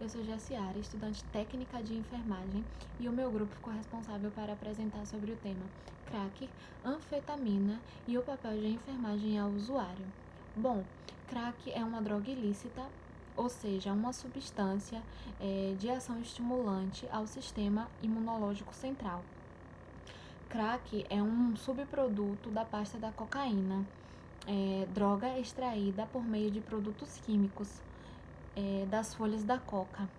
Eu sou Jaciara, estudante técnica de enfermagem, e o meu grupo ficou responsável para apresentar sobre o tema crack, anfetamina e o papel de enfermagem ao usuário. Bom, crack é uma droga ilícita, ou seja, uma substância de ação estimulante ao sistema imunológico central. Crack é um subproduto da pasta da cocaína, droga extraída por meio de produtos químicos das folhas da coca,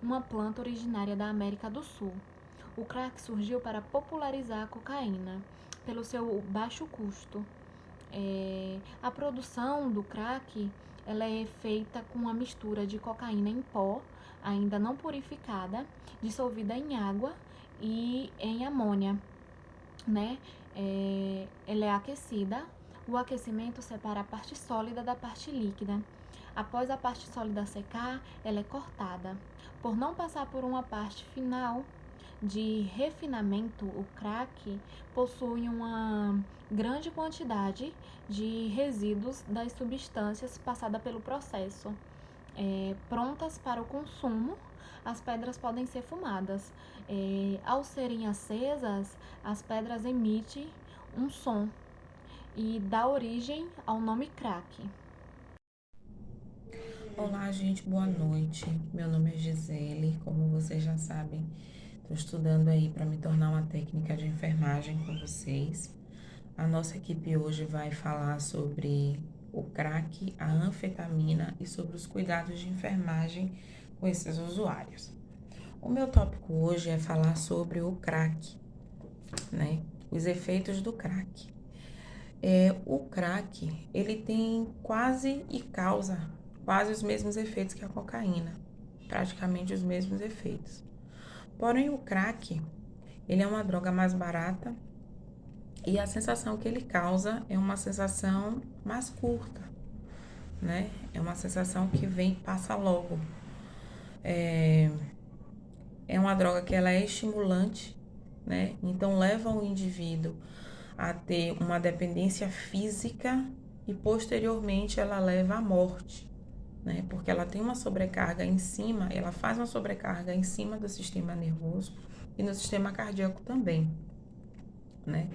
uma planta originária da América do Sul. O crack surgiu para popularizar a cocaína pelo seu baixo custo. A produção do crack ela é feita com uma mistura de cocaína em pó, ainda não purificada, dissolvida em água e em amônia, né? Ela é aquecida. O aquecimento separa a parte sólida da parte líquida. Após a parte sólida secar, ela é cortada. Por não passar por uma parte final de refinamento, o crack possui uma grande quantidade de resíduos das substâncias passadas pelo processo. Prontas para o consumo, as pedras podem ser fumadas. Ao serem acesas, as pedras emitem um som e dá origem ao nome crack. Olá, gente, boa noite. Meu nome é Gisele, como vocês já sabem, estou estudando aí para me tornar uma técnica de enfermagem com vocês. A nossa equipe hoje vai falar sobre o crack, a anfetamina e sobre os cuidados de enfermagem com esses usuários. O meu tópico hoje é falar sobre o crack, né? Os efeitos do crack. O crack, ele tem quase e causa quase os mesmos efeitos que a cocaína, praticamente os mesmos efeitos. Porém, o crack, ele é uma droga mais barata e a sensação que ele causa é uma sensação mais curta, né? É uma sensação que vem e passa logo. É uma droga que ela é estimulante, né? Então leva o indivíduo a ter uma dependência física e posteriormente ela leva à morte, né? Porque ela tem uma sobrecarga em cima, ela faz uma sobrecarga em cima do sistema nervoso e no sistema cardíaco também, né?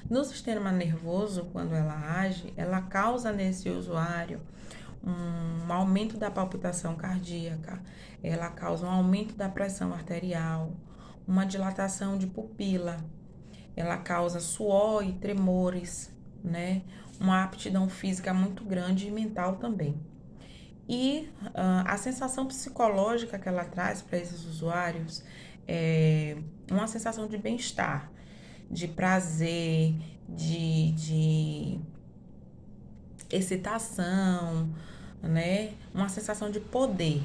No sistema nervoso, quando ela age, ela causa nesse usuário um aumento da palpitação cardíaca, ela causa um aumento da pressão arterial, uma dilatação de pupila, ela causa suor e tremores, né? Uma aptidão física muito grande e mental também. E a sensação psicológica que ela traz para esses usuários é uma sensação de bem-estar, de prazer, de excitação, né? Uma sensação de poder.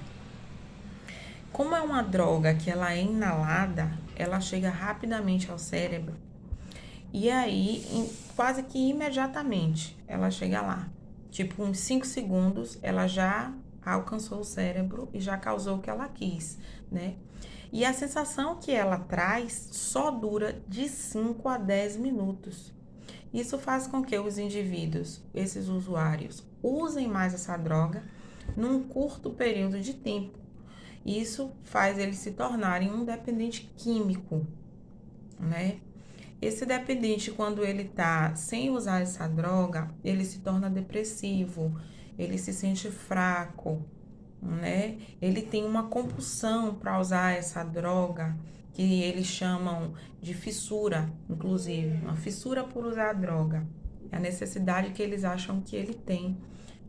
Como é uma droga que ela é inalada, ela chega rapidamente ao cérebro e aí, quase que imediatamente, ela chega lá. Tipo, uns 5 segundos, ela já alcançou o cérebro e já causou o que ela quis, né? E a sensação que ela traz só dura de 5 a 10 minutos. Isso faz com que os indivíduos, esses usuários, usem mais essa droga num curto período de tempo. Isso faz eles se tornarem um dependente químico, né? Esse dependente, quando ele tá sem usar essa droga, ele se torna depressivo, ele se sente fraco, né? Ele tem uma compulsão para usar essa droga, que eles chamam de fissura, inclusive, uma fissura por usar a droga. É a necessidade que eles acham que ele tem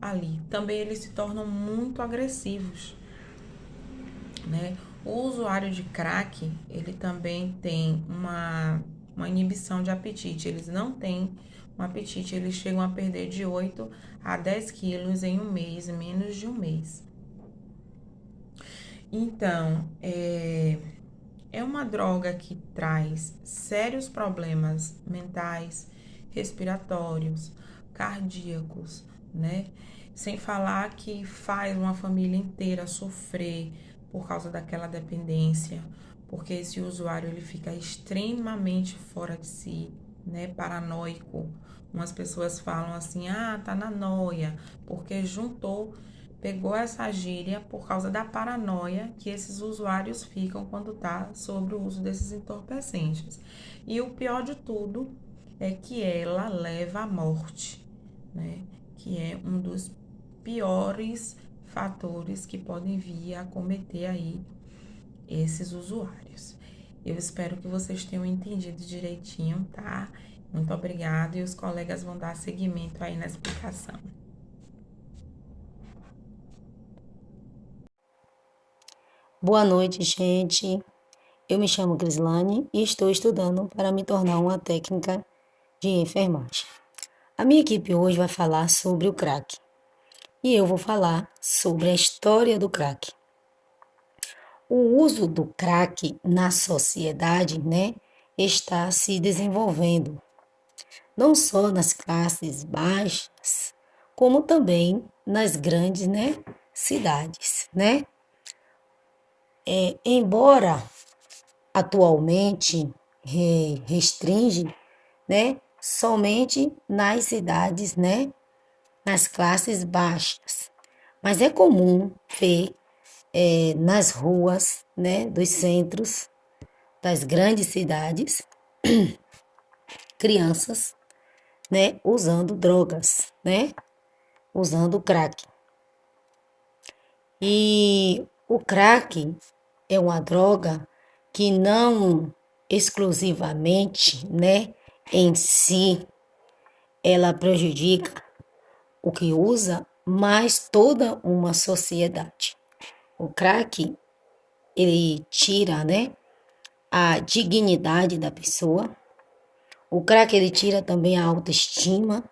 ali. Também eles se tornam muito agressivos, né? O usuário de crack, ele também tem uma inibição de apetite. Eles não têm um apetite, eles chegam a perder de 8 a 10 quilos em um mês, menos de um mês. Então, é uma droga que traz sérios problemas mentais, respiratórios, cardíacos, né? Sem falar que faz uma família inteira sofrer por causa daquela dependência, porque esse usuário ele fica extremamente fora de si, né? Paranoico. Umas pessoas falam assim: "Ah, tá na noia", porque juntou pegou essa gíria por causa da paranoia que esses usuários ficam quando tá sobre o uso desses entorpecentes. E o pior de tudo é que ela leva à morte, né? Que é um dos piores fatores que podem vir a cometer aí esses usuários. Eu espero que vocês tenham entendido direitinho, tá? Muito obrigada, e os colegas vão dar seguimento aí na explicação. Boa noite, gente. Eu me chamo Crislane e estou estudando para me tornar uma técnica de enfermagem. A minha equipe hoje vai falar sobre o crack e eu vou falar sobre a história do crack. O uso do crack na sociedade, está se desenvolvendo, não só nas classes baixas, como também nas grandes, cidades, embora atualmente restringe, somente nas cidades, nas classes baixas. Mas é comum ver nas ruas, dos centros das grandes cidades, crianças, usando drogas, usando crack. E o crack é uma droga que não exclusivamente, em si, ela prejudica o que usa, mas toda uma sociedade. O crack, ele tira, a dignidade da pessoa. O crack, ele tira também a autoestima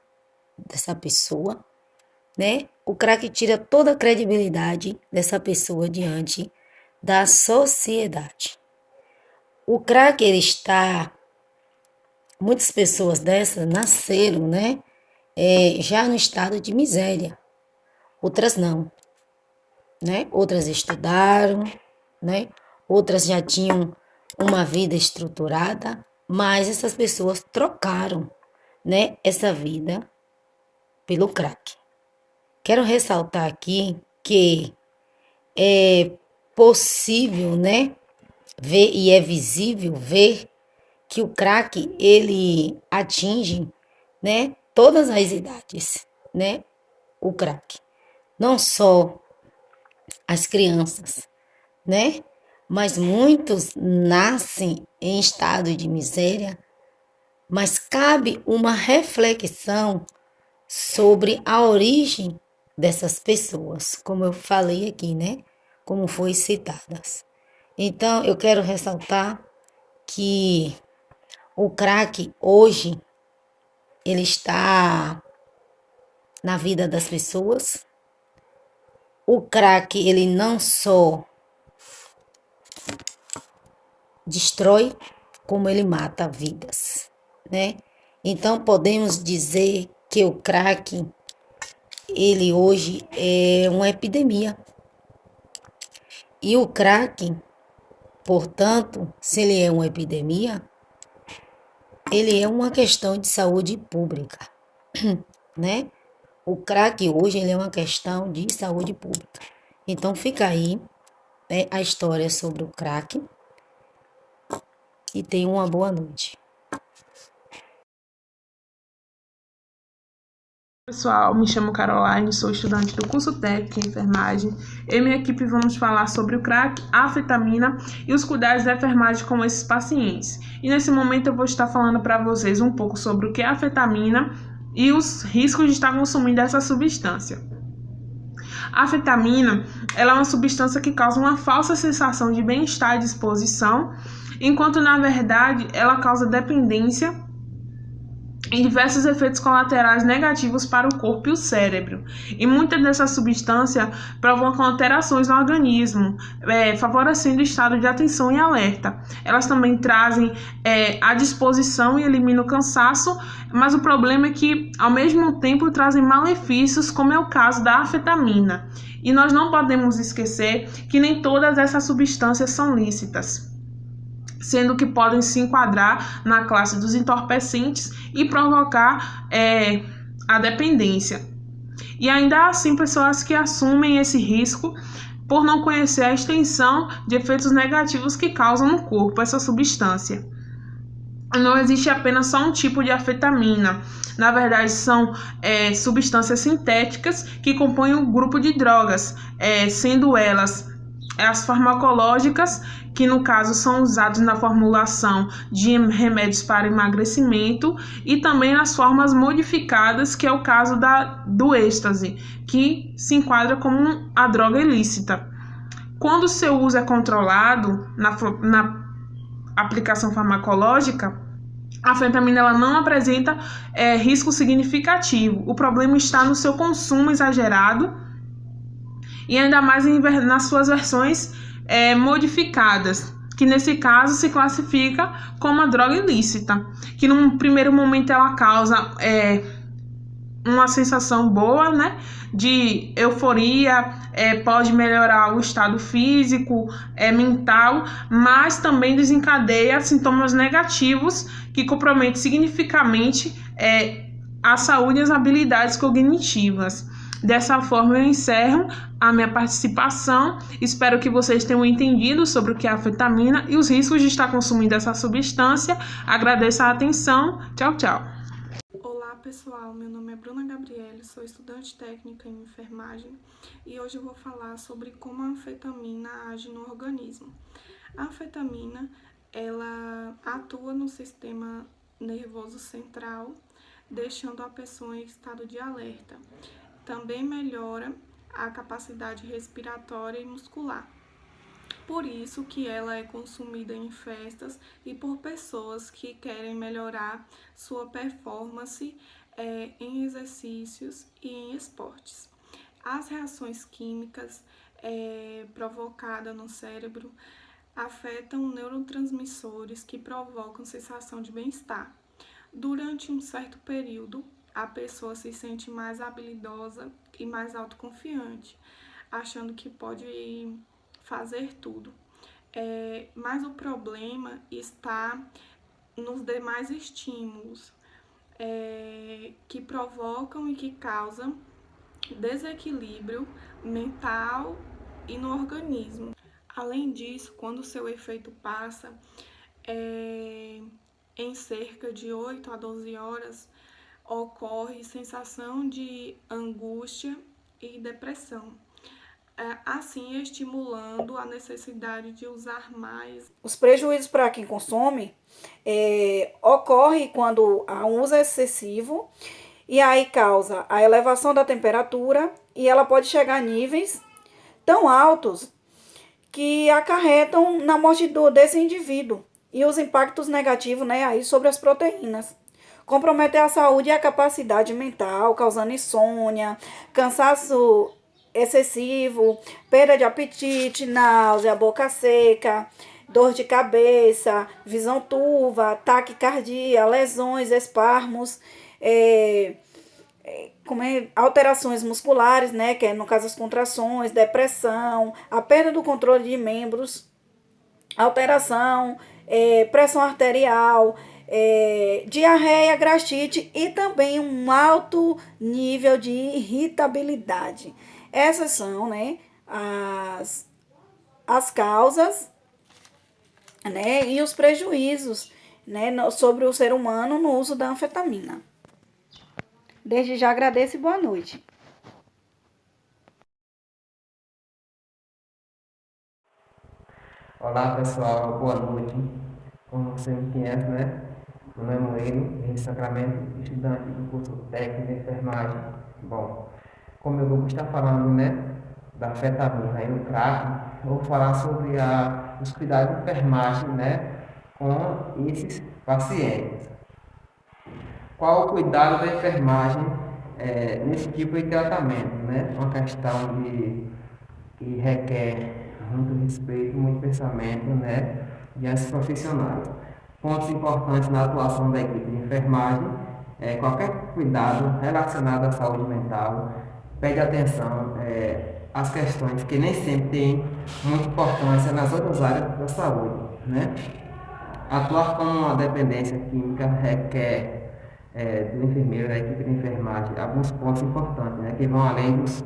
dessa pessoa, O crack tira toda a credibilidade dessa pessoa diante da sociedade. O crack, ele está... Muitas pessoas dessas nasceram, já no estado de miséria. Outras não, Outras estudaram, Outras já tinham uma vida estruturada, mas essas pessoas trocaram, essa vida pelo crack. Quero ressaltar aqui que é possível, ver e é visível ver que o crack, ele atinge, todas as idades, O crack. Não só as crianças, Mas muitos nascem em estado de miséria, mas cabe uma reflexão sobre a origem dessas pessoas, como eu falei aqui, Como foi citadas. Então, eu quero ressaltar que o crack hoje, ele está na vida das pessoas. O crack, ele não só destrói, como ele mata vidas, Então, podemos dizer que o crack, ele hoje é uma epidemia. E o crack, portanto, se ele é uma epidemia, ele é uma questão de saúde pública, O crack hoje, ele é uma questão de saúde pública. Então, fica aí, a história sobre o crack. E tenha uma boa noite. Pessoal, me chamo Caroline, sou estudante do curso técnico em enfermagem. Eu e minha equipe vamos falar sobre o crack, a anfetamina e os cuidados da enfermagem com esses pacientes. E nesse momento eu vou estar falando para vocês um pouco sobre o que é a anfetamina e os riscos de estar consumindo essa substância. A anfetamina, ela é uma substância que causa uma falsa sensação de bem-estar e disposição, enquanto na verdade ela causa dependência e diversos efeitos colaterais negativos para o corpo e o cérebro. E muitas dessas substâncias provocam alterações no organismo, favorecendo o estado de atenção e alerta. Elas também trazem a disposição e eliminam o cansaço, mas o problema é que, ao mesmo tempo, trazem malefícios, como é o caso da anfetamina. E nós não podemos esquecer que nem todas essas substâncias são lícitas, sendo que podem se enquadrar na classe dos entorpecentes e provocar a dependência. E ainda há, assim, pessoas que assumem esse risco por não conhecer a extensão de efeitos negativos que causam no corpo essa substância. Não existe apenas só um tipo de anfetamina. Na verdade, são substâncias sintéticas que compõem um grupo de drogas, sendo elas as farmacológicas, que no caso são usadas na formulação de remédios para emagrecimento, e também nas formas modificadas, que é o caso do êxtase, que se enquadra como a droga ilícita. Quando o seu uso é controlado na aplicação farmacológica, a anfetamina ela não apresenta risco significativo. O problema está no seu consumo exagerado e ainda mais nas suas versões modificadas, que nesse caso se classifica como uma droga ilícita, que num primeiro momento ela causa uma sensação boa, né, de euforia, pode melhorar o estado físico, mental, mas também desencadeia sintomas negativos que comprometem significativamente a saúde e as habilidades cognitivas. Dessa forma, eu encerro a minha participação. Espero que vocês tenham entendido sobre o que é a anfetamina e os riscos de estar consumindo essa substância. Agradeço a atenção. Tchau, tchau. Olá pessoal, meu nome é Bruna Gabriele, sou estudante técnica em enfermagem e hoje eu vou falar sobre como a anfetamina age no organismo. A anfetamina, ela atua no sistema nervoso central, deixando a pessoa em estado de alerta. Também melhora a capacidade respiratória e muscular. Por isso que ela é consumida em festas e por pessoas que querem melhorar sua performance em exercícios e em esportes. As reações químicas provocadas no cérebro afetam neurotransmissores que provocam sensação de bem-estar. Durante um certo período, a pessoa se sente mais habilidosa e mais autoconfiante, achando que pode fazer tudo. Mas o problema está nos demais estímulos que provocam e que causam desequilíbrio mental e no organismo. Além disso, quando o seu efeito passa, em cerca de 8 a 12 horas, ocorre sensação de angústia e depressão, assim estimulando a necessidade de usar mais. Os prejuízos para quem consome ocorre quando há um uso excessivo e aí causa a elevação da temperatura e ela pode chegar a níveis tão altos que acarretam na morte desse indivíduo e os impactos negativos, né, aí sobre as proteínas. Comprometer a saúde e a capacidade mental, causando insônia, cansaço excessivo, perda de apetite, náusea, boca seca, dor de cabeça, visão turva, taquicardia, lesões, espasmos, alterações musculares, né, que é no caso as contrações, depressão, a perda do controle de membros, alteração, pressão arterial, diarreia, gastrite e também um alto nível de irritabilidade. Essas são, né, as causas, né, e os prejuízos, né, sobre o ser humano no uso da anfetamina. Desde já agradeço e boa noite. Olá pessoal, boa noite. Como você me conhece, né? Meu nome é Moreira, em Sacramento, estudante do curso técnico de enfermagem. Bom, como eu vou estar falando, né, da anfetamina e do crack, eu vou falar sobre os cuidados de enfermagem, né, com esses pacientes. Qual o cuidado da enfermagem nesse tipo de tratamento, né? Uma questão que requer muito respeito, muito pensamento, né, de esses profissionais. Pontos importantes na atuação da equipe de enfermagem: qualquer cuidado relacionado à saúde mental, pede atenção às questões que nem sempre têm muita importância nas outras áreas da saúde, né? Atuar com uma dependência química requer do enfermeiro, da equipe de enfermagem, alguns pontos importantes, né, que vão além dos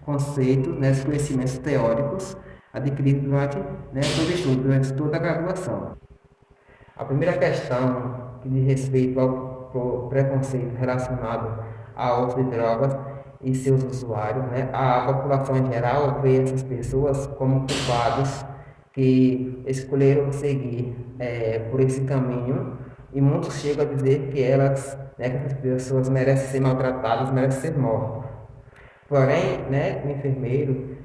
conceitos, né, dos conhecimentos teóricos adquiridos durante, né, todo o estudo, durante toda a graduação. A primeira questão que diz respeito ao preconceito relacionado ao uso de drogas e seus usuários, né, a população em geral vê essas pessoas como culpados que escolheram seguir por esse caminho, e muitos chegam a dizer que elas, né, que essas pessoas merecem ser maltratadas, merecem ser mortas. Porém, né, o enfermeiro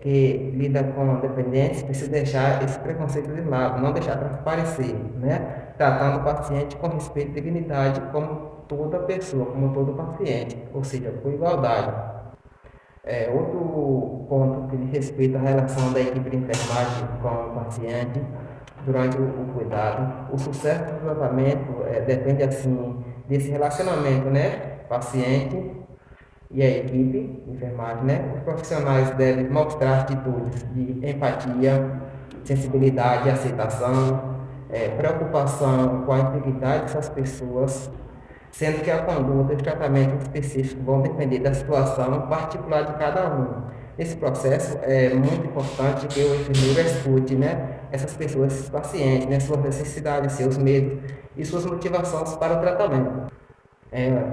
que lida com dependentes precisa deixar esse preconceito de lado, não deixar transparecer, né, tratando o paciente com respeito e dignidade como toda pessoa, como todo paciente, ou seja, com igualdade. Outro ponto que diz respeito à relação da equipe de enfermagem com o paciente durante o cuidado. O sucesso do tratamento depende, assim, desse relacionamento, né, paciente e a equipe de enfermagem, né? Os profissionais devem mostrar atitudes de empatia, sensibilidade, aceitação, preocupação com a integridade dessas pessoas, sendo que a conduta e os tratamentos específicos vão depender da situação particular de cada um. Nesse processo é muito importante que o enfermeiro escute, né, essas pessoas, esses pacientes, né, suas necessidades, seus medos e suas motivações para o tratamento.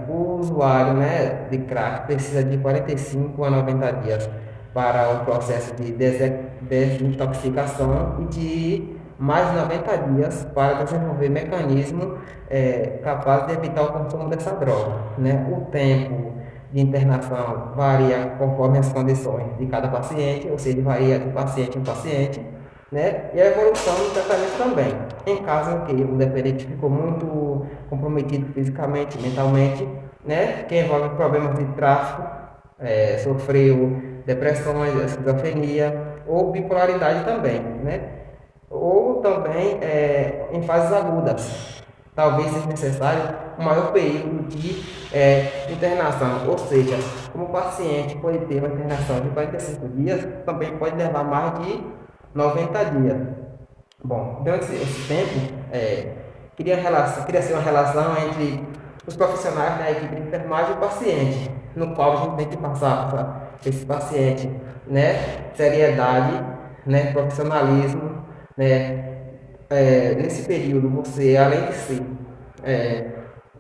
O usuário, né, de crack precisa de 45 a 90 dias para o processo de desintoxicação e de mais de 90 dias para desenvolver mecanismo capaz de evitar o consumo dessa droga, né? O tempo de internação varia conforme as condições de cada paciente, ou seja, varia de paciente em paciente, né? E a evolução do tratamento também. Em caso em que o dependente ficou muito comprometido fisicamente, mentalmente, né? Que envolve problemas de tráfico, sofreu depressões, esquizofrenia ou bipolaridade também, né? Ou também em fases agudas. Talvez seja necessário um maior período de internação, ou seja, como o paciente pode ter uma internação de 45 dias, também pode levar mais de 90 dias. Bom, durante esse tempo, queria ser uma relação entre os profissionais da equipe de enfermagem e o paciente, no qual a gente tem que passar para esse paciente, né, seriedade, né, profissionalismo, né. Nesse período, você, além de ser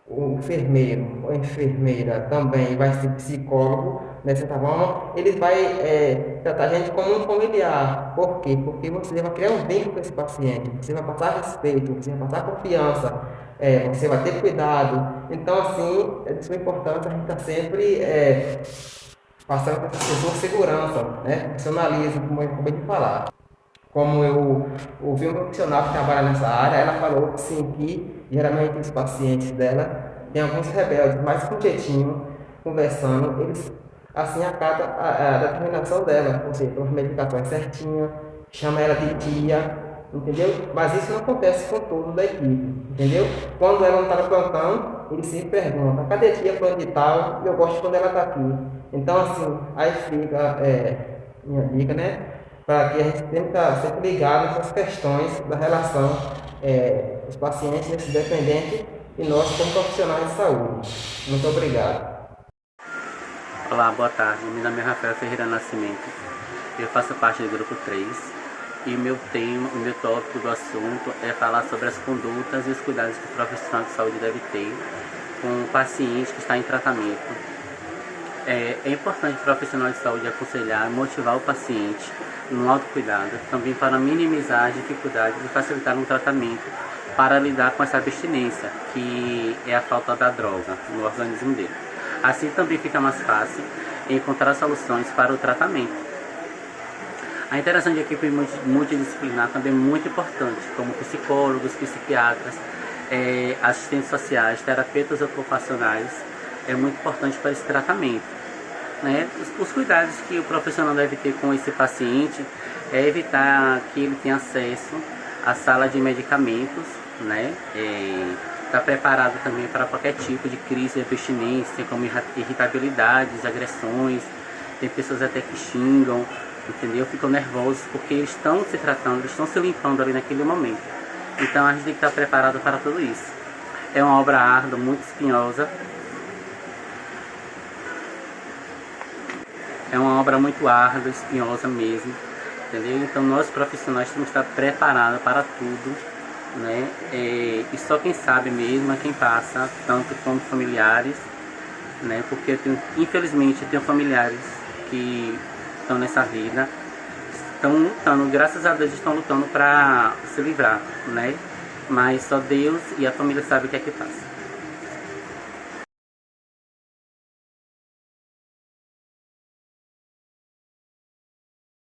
o enfermeiro ou enfermeira, também vai ser psicólogo, né, de certa forma, ele vai tratar a gente como um familiar. Por quê? Porque você vai criar um vínculo com esse paciente, você vai passar respeito, você vai passar confiança, você vai ter cuidado. Então, assim, é de sua importância a gente estar sempre passando para essas pessoas segurança, né, profissionalismo, como eu acabei de falar. Como eu ouvi um profissional que trabalha nessa área, ela falou assim, que geralmente os pacientes dela têm alguns rebeldes, mais com jeitinho, conversando, eles assim acatam a determinação dela, ou seja, as medicações certinhas, chama ela de tia, entendeu? Mas isso não acontece com todos da equipe, entendeu? Quando ela não está no plantão, eles sempre perguntam, cadê tia fulano de tal? Eu gosto quando ela está aqui. Então, assim, aí fica minha dica, né? Para que a gente tenha que estar sempre ligado nessas questões da relação dos pacientes, desses dependentes e nós como profissionais de saúde. Muito obrigado. Olá, boa tarde. Meu nome é Rafael Ferreira Nascimento. Eu faço parte do grupo 3 e o meu tópico do assunto é falar sobre as condutas e os cuidados que o profissional de saúde deve ter com o paciente que está em tratamento. É importante o profissional de saúde aconselhar e motivar o paciente no autocuidado, também para minimizar as dificuldades e facilitar um tratamento para lidar com essa abstinência, que é a falta da droga no organismo dele. Assim também fica mais fácil encontrar soluções para o tratamento. A interação de equipe multidisciplinar também é muito importante, como psicólogos, psiquiatras, assistentes sociais, terapeutas ocupacionais, é muito importante para esse tratamento. Né? Os cuidados que o profissional deve ter com esse paciente é evitar que ele tenha acesso à sala de medicamentos, né? Estar preparado também para qualquer tipo de crise de abstinência, como irritabilidades, agressões. Tem pessoas até que xingam, entendeu? Ficam nervosos porque eles estão se tratando, eles estão se limpando ali naquele momento. Então a gente tem que estar preparado para tudo isso. é uma obra árdua, muito espinhosa. É uma obra muito árdua, espinhosa mesmo, entendeu? Então nós profissionais temos que estar preparados para tudo, né? E só quem sabe mesmo é quem passa, tanto como familiares, né? Porque infelizmente eu tenho familiares que estão nessa vida, estão lutando, graças a Deus estão lutando para se livrar, né? Mas só Deus e a família sabem o que é que passa.